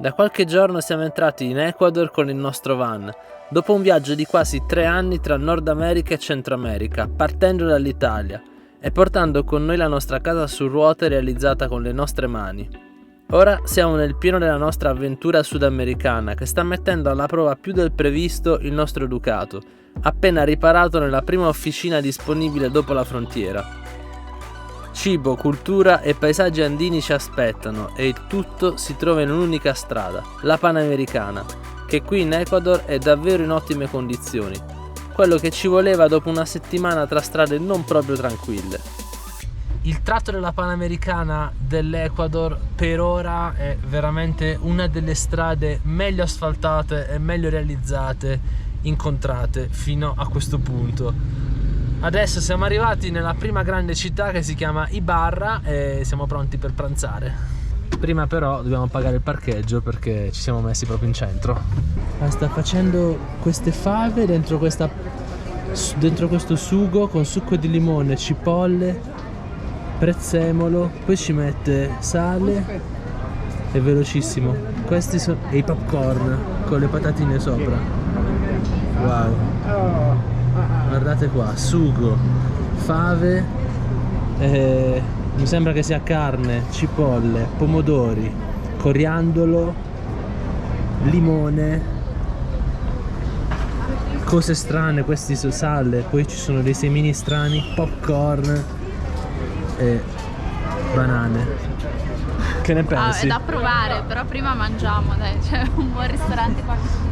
Da qualche giorno siamo entrati in Ecuador con il nostro van, dopo un viaggio di quasi 3 anni tra Nord America e Centro America, partendo dall'Italia e portando con noi la nostra casa su ruote realizzata con le nostre mani. Ora siamo nel pieno della nostra avventura sudamericana che sta mettendo alla prova più del previsto il nostro Ducato, appena riparato nella prima officina disponibile dopo la frontiera. Cibo, cultura e paesaggi andini ci aspettano e il tutto si trova in un'unica strada, la Panamericana, che qui in Ecuador è davvero in ottime condizioni, quello che ci voleva dopo una settimana tra strade non proprio tranquille. Il tratto della Panamericana dell'Ecuador per ora è veramente una delle strade meglio asfaltate e meglio realizzate incontrate fino a questo punto. Adesso siamo arrivati nella prima grande città che si chiama Ibarra e siamo pronti per pranzare. Prima però dobbiamo pagare il parcheggio perché ci siamo messi proprio in centro. Sta facendo queste fave dentro questo sugo con succo di limone, cipolle, prezzemolo, poi ci mette sale, è velocissimo. Questi sono i popcorn con le patatine sopra. Wow. Guardate qua, sugo, fave, mi sembra che sia carne, cipolle, pomodori, coriandolo, limone, cose strane, questi sono sale, poi ci sono dei semini strani, popcorn e banane. Che ne pensi? È da provare, però prima mangiamo, dai, c'è un buon ristorante qua.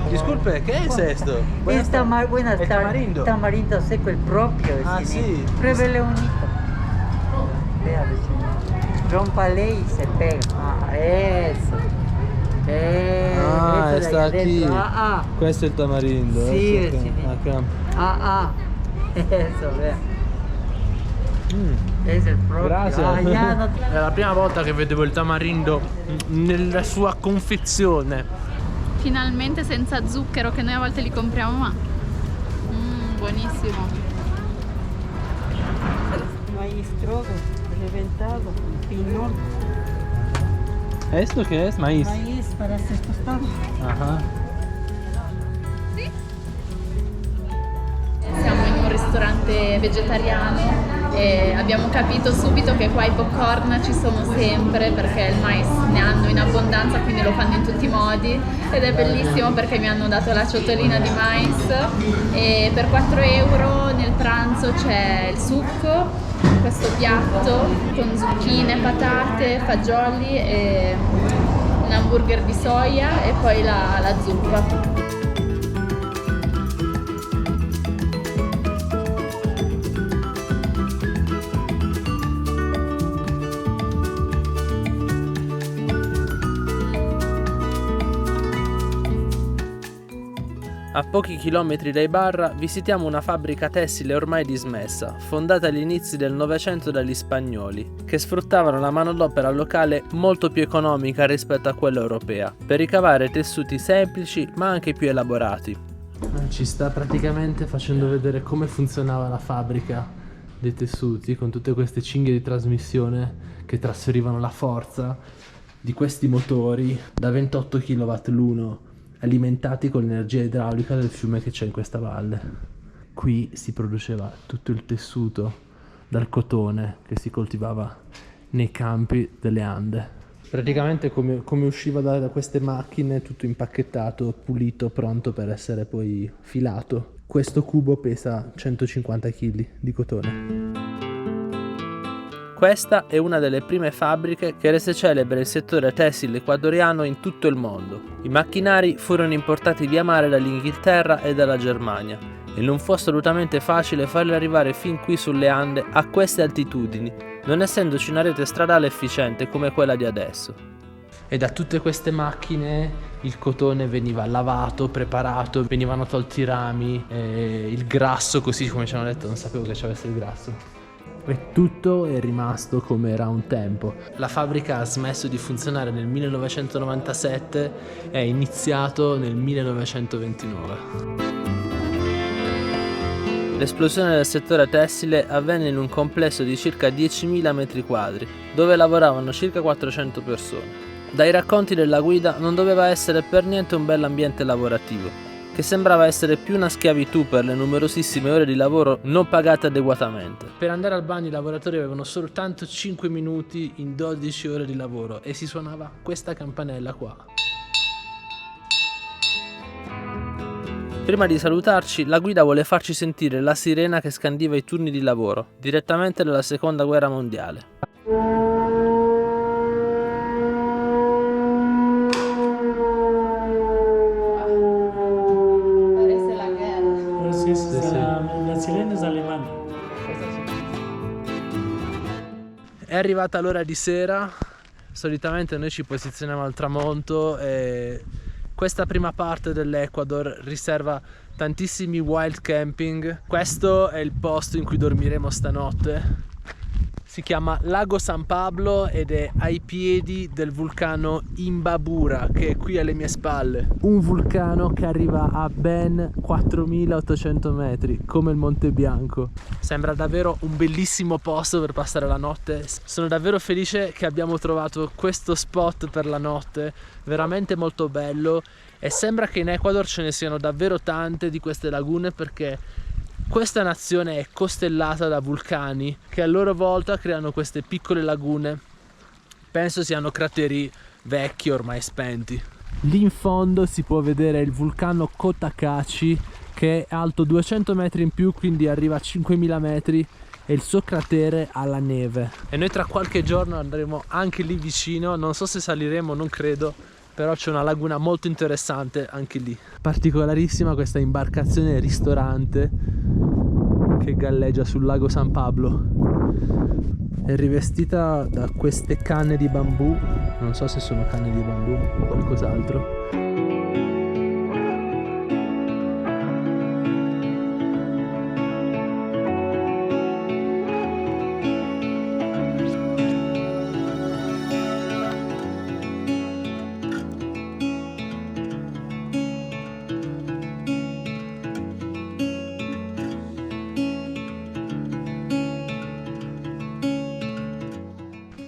Disculpe, ¿qué es esto? El tamarindo. Tamarindo seco, el propio. Ah, sí. Pruébele un hito. Vea, vecino. Rómpale y se pega. Ah, eso. Ah, eso de sta ahí qui. adentro. Ah, Questo è il tamarindo. Sì, ecco sì. qua. Eso, vea. Es el propio. Grazie. Ah, ya no te... È la prima volta che vedevo il tamarindo nella sua confezione. Finalmente senza zucchero, che noi a volte li compriamo, ma buonissimo. Maíz strogo, reventado, pinol. ¿Esto qué es? Maíz. Maíz para hacer tostado. Ajá. Siamo in un ristorante vegetariano e abbiamo capito subito che qua i popcorn ci sono sempre perché il mais ne hanno in abbondanza, quindi lo fanno in tutti i modi ed è bellissimo perché mi hanno dato la ciotolina di mais e per 4 euro nel pranzo c'è il succo, questo piatto con zucchine, patate, fagioli e un hamburger di soia e poi la zuppa. A pochi chilometri da Ibarra visitiamo una fabbrica tessile ormai dismessa, fondata agli inizi del Novecento dagli spagnoli, che sfruttavano la manodopera locale molto più economica rispetto a quella europea, per ricavare tessuti semplici ma anche più elaborati. Ci sta praticamente facendo vedere come funzionava la fabbrica dei tessuti, con tutte queste cinghie di trasmissione che trasferivano la forza di questi motori da 28 kW l'uno, alimentati con l'energia idraulica del fiume che c'è in questa valle. Qui si produceva tutto il tessuto dal cotone che si coltivava nei campi delle Ande. Praticamente come usciva da queste macchine, tutto impacchettato, pulito, pronto per essere poi filato. Questo cubo pesa 150 kg di cotone. Questa è una delle prime fabbriche che rese celebre il settore tessile ecuadoriano in tutto il mondo. I macchinari furono importati via mare dall'Inghilterra e dalla Germania e non fu assolutamente facile farli arrivare fin qui sulle Ande a queste altitudini, non essendoci una rete stradale efficiente come quella di adesso. E da tutte queste macchine il cotone veniva lavato, preparato, venivano tolti i rami, il grasso, così come ci hanno detto, non sapevo che ci avesse il grasso. E tutto è rimasto come era un tempo. La fabbrica ha smesso di funzionare nel 1997 e è iniziato nel 1929. L'esplosione del settore tessile avvenne in un complesso di circa 10.000 metri quadri, dove lavoravano circa 400 persone. Dai racconti della guida non doveva essere per niente un bell'ambiente lavorativo, che sembrava essere più una schiavitù per le numerosissime ore di lavoro non pagate adeguatamente. Per andare al bagno i lavoratori avevano soltanto 5 minuti in 12 ore di lavoro e si suonava questa campanella qua. Prima di salutarci, la guida vuole farci sentire la sirena che scandiva i turni di lavoro, direttamente dalla Seconda Guerra Mondiale. La sirena è alemana. È arrivata l'ora di sera, solitamente noi ci posizioniamo al tramonto e questa prima parte dell'Ecuador riserva tantissimi wild camping. Questo è il posto in cui dormiremo stanotte. Si chiama Lago San Pablo ed è ai piedi del vulcano Imbabura, che è qui alle mie spalle. Un vulcano che arriva a ben 4800 metri, come il Monte Bianco. Sembra davvero un bellissimo posto per passare la notte. Sono davvero felice che abbiamo trovato questo spot per la notte, veramente molto bello, e sembra che in Ecuador ce ne siano davvero tante di queste lagune, perché questa nazione è costellata da vulcani che a loro volta creano queste piccole lagune. Penso siano crateri vecchi ormai spenti. Lì in fondo si può vedere il vulcano Cotacachi, che è alto 200 metri in più, quindi arriva a 5000 metri, e il suo cratere ha la neve. E noi tra qualche giorno andremo anche lì vicino, non so se saliremo, non credo, però c'è una laguna molto interessante anche lì. Particolarissima questa imbarcazione ristorante che galleggia sul lago San Pablo. È rivestita da queste canne di bambù, non so se sono canne di bambù o qualcos'altro.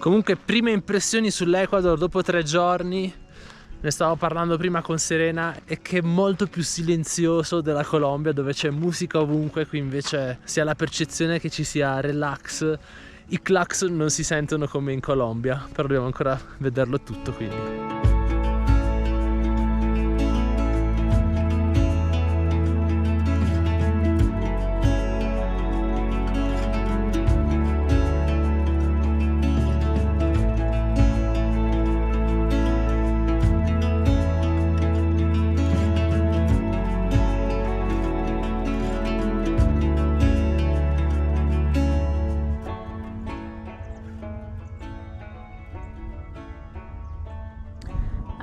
Comunque, prime impressioni sull'Ecuador dopo 3 giorni, ne stavo parlando prima con Serena, è che è molto più silenzioso della Colombia, dove c'è musica ovunque. Qui invece si ha la percezione che ci sia relax. I clacks non si sentono come in Colombia, però dobbiamo ancora vederlo tutto, quindi.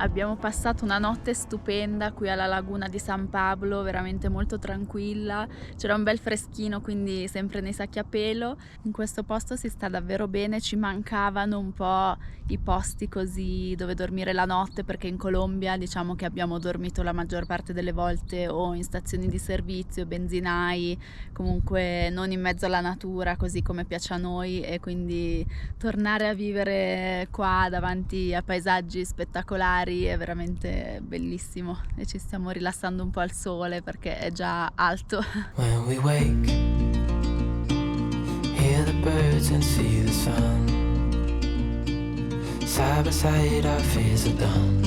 Abbiamo passato una notte stupenda qui alla laguna di San Pablo, veramente molto tranquilla, c'era un bel freschino, quindi sempre nei sacchi a pelo. In questo posto si sta davvero bene, ci mancavano un po' i posti così dove dormire la notte, perché in Colombia diciamo che abbiamo dormito la maggior parte delle volte o in stazioni di servizio, benzinai, comunque non in mezzo alla natura così come piace a noi, e quindi tornare a vivere qua davanti a paesaggi spettacolari è veramente bellissimo e ci stiamo rilassando un po' al sole perché è già alto. When we wake, hear the birds and see the sun. Side by side our fears are done.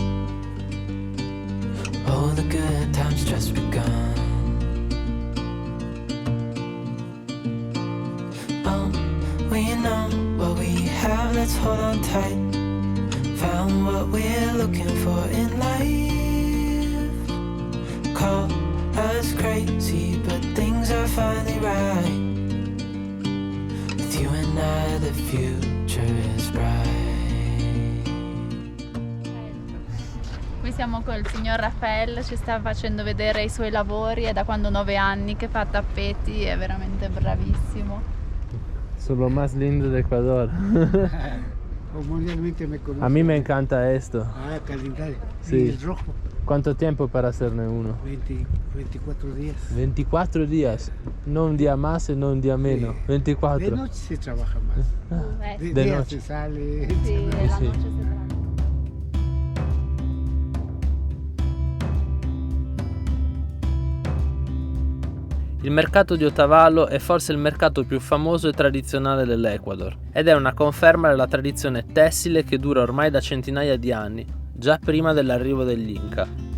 Oh, the good times just begun. Oh, we know what we have, let's hold on tight. Found what we're looking for in life. Call us crazy, but things are finally right. With you and I, the future is bright. Qui siamo col signor Rafael, ci sta facendo vedere i suoi lavori, è da quando 9 anni che fa tappeti, è veramente bravissimo. Sono más lindo de Ecuador. Mundialmente me conoce. A mí me encanta esto. Ah, calendario. Sí. Y el rojo. ¿Cuánto tiempo para hacerme uno? 24 días. 24 días. No un día más y no un día menos. 24. De noche se trabaja más. De De día noche. se sale. Sì, la Sì. noce si tratta. Il mercato di Otavalo è forse il mercato più famoso e tradizionale dell'Ecuador ed è una conferma della tradizione tessile che dura ormai da centinaia di anni, già prima dell'arrivo degli Inca.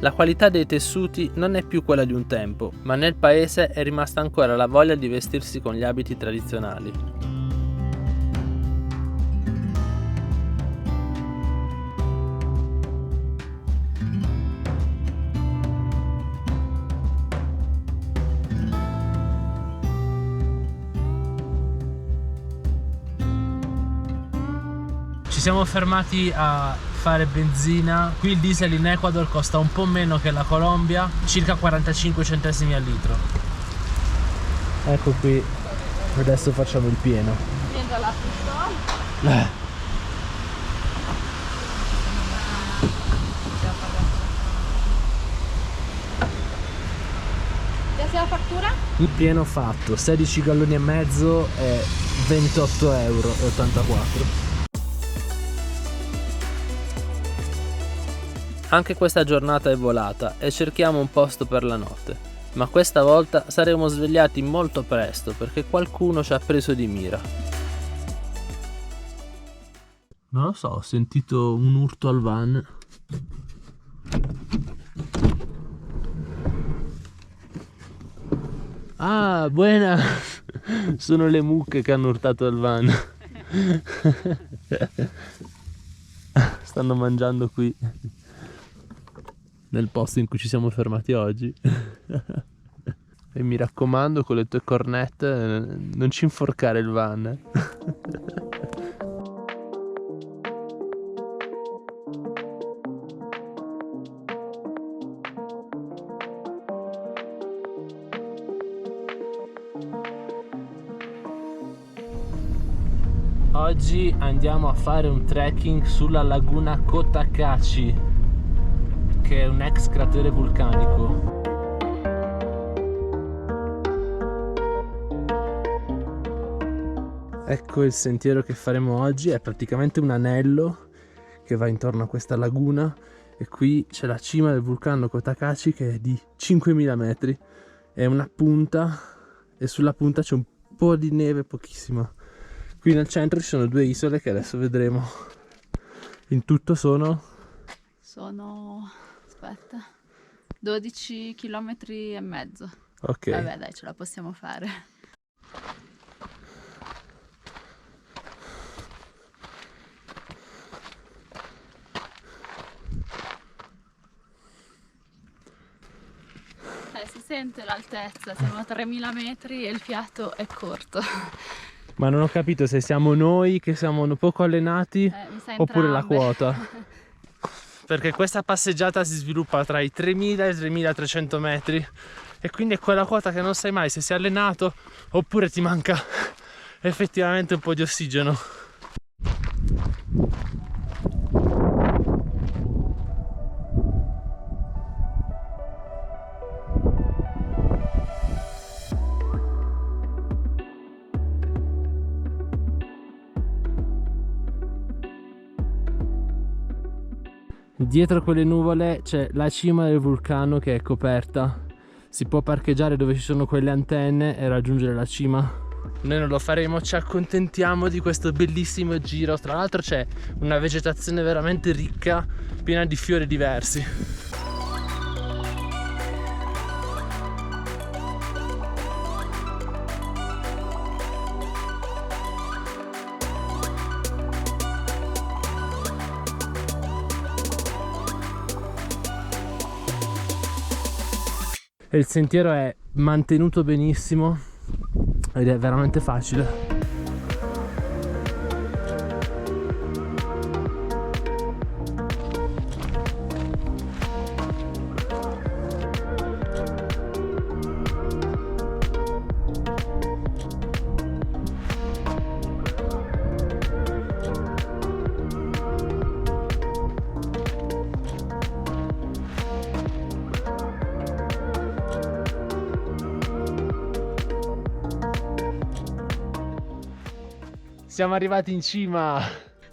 La qualità dei tessuti non è più quella di un tempo, ma nel paese è rimasta ancora la voglia di vestirsi con gli abiti tradizionali. Ci siamo fermati a fare benzina. Qui il diesel in Ecuador costa un po' meno che la Colombia, circa 45 centesimi al litro. Ecco qui, adesso facciamo il pieno. Prendo la pistola. La fattura? Il pieno fatto, 16 galloni e mezzo e 28,84 €. Anche questa giornata è volata e cerchiamo un posto per la notte, ma questa volta saremo svegliati molto presto perché qualcuno ci ha preso di mira. Non lo so, ho sentito un urto al van. Ah, buona! Sono le mucche che hanno urtato al van. Stanno mangiando qui, nel posto in cui ci siamo fermati oggi. E mi raccomando, con le tue cornette non ci inforcare il van. Oggi andiamo a fare un trekking sulla laguna Cotacachi, che è un ex cratere vulcanico. Ecco il sentiero che faremo oggi, è praticamente un anello che va intorno a questa laguna e qui c'è la cima del vulcano Cotacachi che è di 5.000 metri, è una punta e sulla punta c'è un po' di neve, pochissima. Qui nel centro ci sono due isole che adesso vedremo. In tutto sono... aspetta, 12 km e mezzo. Ok. Vabbè dai, ce la possiamo fare. Si sente l'altezza, siamo a 3000 metri e il fiato è corto. Ma non ho capito se siamo noi che siamo poco allenati oppure la quota. Perché questa passeggiata si sviluppa tra i 3000 e i 3300 metri e quindi è quella quota che non sai mai se sei allenato oppure ti manca effettivamente un po' di ossigeno. Dietro quelle nuvole c'è la cima del vulcano che è coperta. Si può parcheggiare dove ci sono quelle antenne e raggiungere la cima. Noi non lo faremo, ci accontentiamo di questo bellissimo giro. Tra l'altro c'è una vegetazione veramente ricca, piena di fiori diversi. E il sentiero è mantenuto benissimo ed è veramente facile. Siamo arrivati in cima.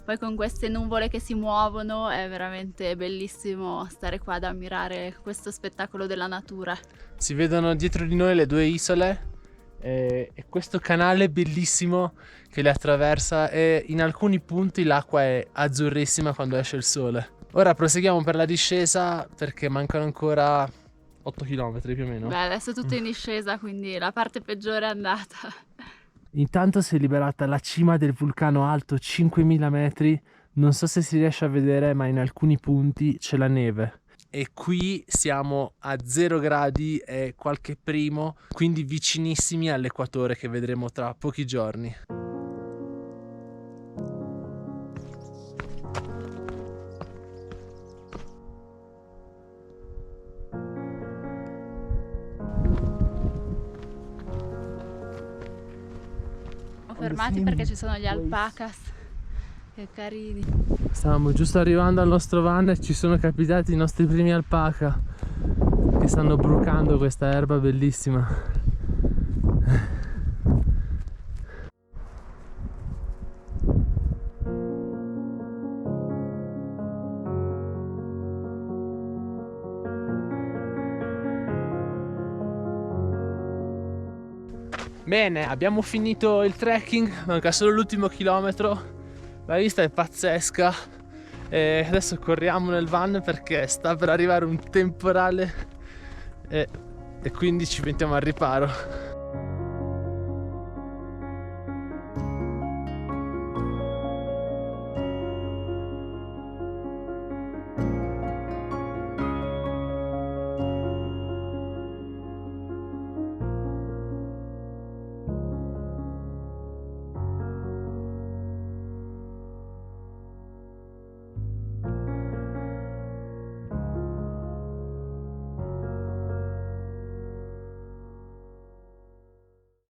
Poi con queste nuvole che si muovono è veramente bellissimo stare qua ad ammirare questo spettacolo della natura. Si vedono dietro di noi le due isole e questo canale bellissimo che le attraversa, e in alcuni punti l'acqua è azzurrissima quando esce il sole. Ora proseguiamo per la discesa perché mancano ancora 8 km più o meno. Beh, adesso è tutto in discesa, quindi la parte peggiore è andata. Intanto si è liberata la cima del vulcano alto 5000 metri, non so se si riesce a vedere, ma in alcuni punti c'è la neve. E qui siamo a 0 gradi e qualche primo, quindi vicinissimi all'equatore che vedremo tra pochi giorni. Fermati perché ci sono gli alpacas, che carini. Stavamo giusto arrivando al nostro van e ci sono capitati i nostri primi alpaca che stanno brucando questa erba bellissima. Bene, abbiamo finito il trekking, manca solo l'ultimo chilometro, la vista è pazzesca e adesso corriamo nel van perché sta per arrivare un temporale e quindi ci mettiamo al riparo.